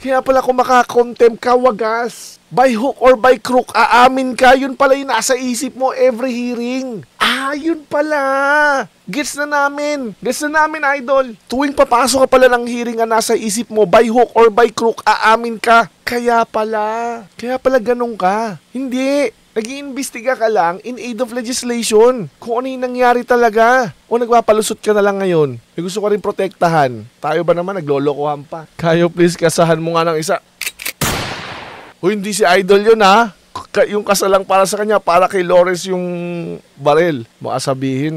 Kaya pala kung makakontempt ka, wagas. By hook or by crook, aamin ka. Yun pala yung nasa isip mo every hearing. Yun pala. Gets na namin. Gets na namin, idol. Tuwing papasok ka pala ng hearing na nasa isip mo, by hook or by crook, aamin ka. Kaya pala ganun ka. Hindi. Nag-iimbestiga ka lang in aid of legislation. Kung ano yung nangyari talaga. O nagpapalusot ka na lang ngayon. May gusto ka rin protektahan. Tayo ba naman naglolokohan pa? Kayo please, kasahan mo nga ng isa. O hindi si idol yun ha. Yung kasalang para sa kanya, para kay Lawrence yung barel. Baka sabihin,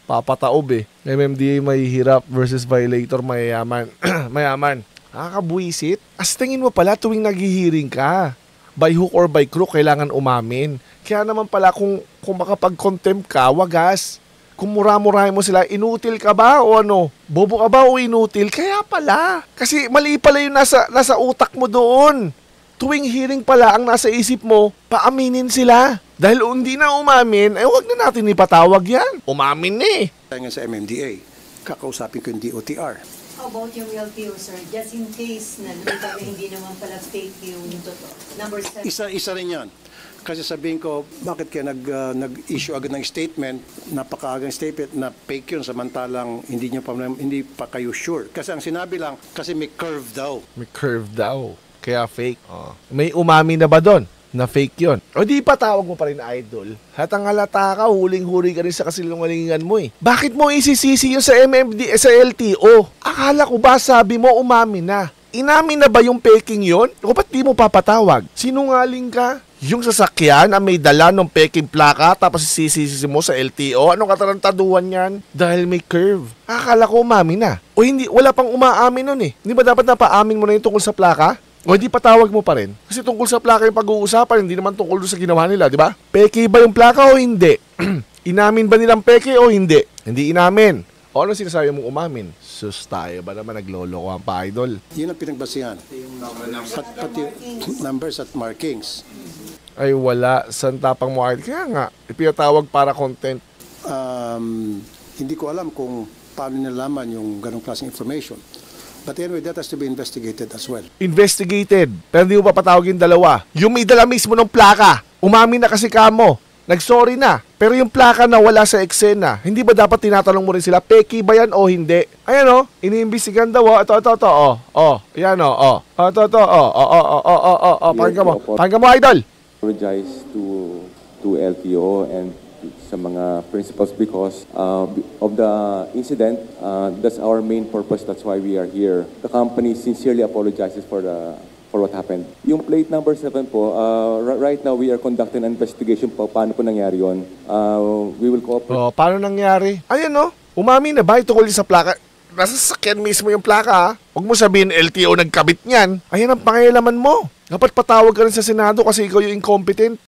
papataob eh. MMDA may hirap versus violator mayayaman. Mayaman. Nakakabuisit. As tingin mo pala tuwing naghihiring ka, by hook or by crook, kailangan umamin. Kaya naman pala kung makapag-contempt ka, wagas. Kung mura-murahin mo sila, inutil ka ba o ano? Bobo ka ba o inutil? Kaya pala. Kasi mali pala yung nasa utak mo doon. Tuwing hearing pala ang nasa isip mo, paaminin sila. Dahil hindi na umamin, wag na natin ipatawag yan. Umamin na eh. Kaya nga sa MMDA, kakausapin ko yung DOTR. How about yung LTO, sir? Just in case na lumitaw na hindi naman pala fake yung totoo. Number 7. Isa rin yan. Kasi sabihin ko, bakit kaya nag-issue agad ng statement, napakaagang statement na fake yun samantalang hindi pa kayo sure. Kasi ang sinabi lang, kasi may curve daw. May curve daw. Kaya fake. May umami na ba doon? Na fake yon. O di pa tawag mo pa rin idol. Hatang halata ka, huling-huli ka rin sa kasilungalingan mo eh. Bakit mo isisisi yun sa MMD, sa LTO? Akala ko ba sabi mo umami na? Inamin na ba yung peking yon? O ba't di mo papatawag? Sinungaling ka? Yung sasakyan na may dala ng peking plaka tapos isisisi mo sa LTO? Anong katarantaduhan yan? Dahil may curve. Akala ko umami na. O hindi, wala pang umaamin nun eh. Hindi ba dapat napaamin mo na yung tungkol sa plaka? O hindi patawag mo pa rin? Kasi tungkol sa plaka yung pag-uusapan, hindi naman tungkol doon sa ginawa nila, di ba? Peke ba yung plaka o hindi? Inamin ba nilang peke o hindi? Hindi inamin. O ano sinasabi mong umamin? Sus, tayo ba naman naglolokohan pa, idol? Yun ang pinagbasihan. Pati numbers at markings. Ay wala, saan tapang mo? Kaya nga, ipinatawag para content. Hindi ko alam kung paano nalaman yung ganong klaseng information. But anyway, that has to be investigated as well. Investigated. Pero hindi mo papatawag yung dalawa. Yung may dala mismo ng plaka. Umamin na kasi kamo. Nagsorry na. Pero yung plaka na wala sa eksena, hindi ba dapat tinatanong mo rin sila, peki ba yan o hindi? Ayan o, iniimbestigan daw o. Ito, Ayan o, Pakinggan mo, idol. Apologize to LTO and sa mga principals because of the incident. That's our main purpose. That's why we are here. The company sincerely apologizes for what happened. Yung plate number 7 po, right now we are conducting an investigation po. Paano po nangyari yun? We will cooperate. Paano nangyari? Ayan o, umami na ba tungkol sa plaka? Nasa sakyan mismo yung plaka ha. Huwag mo sabihin LTO nagkabit niyan. Ayan ang pangyayalaman mo. Dapat patawag ka rin sa Senado kasi ikaw yung incompetent.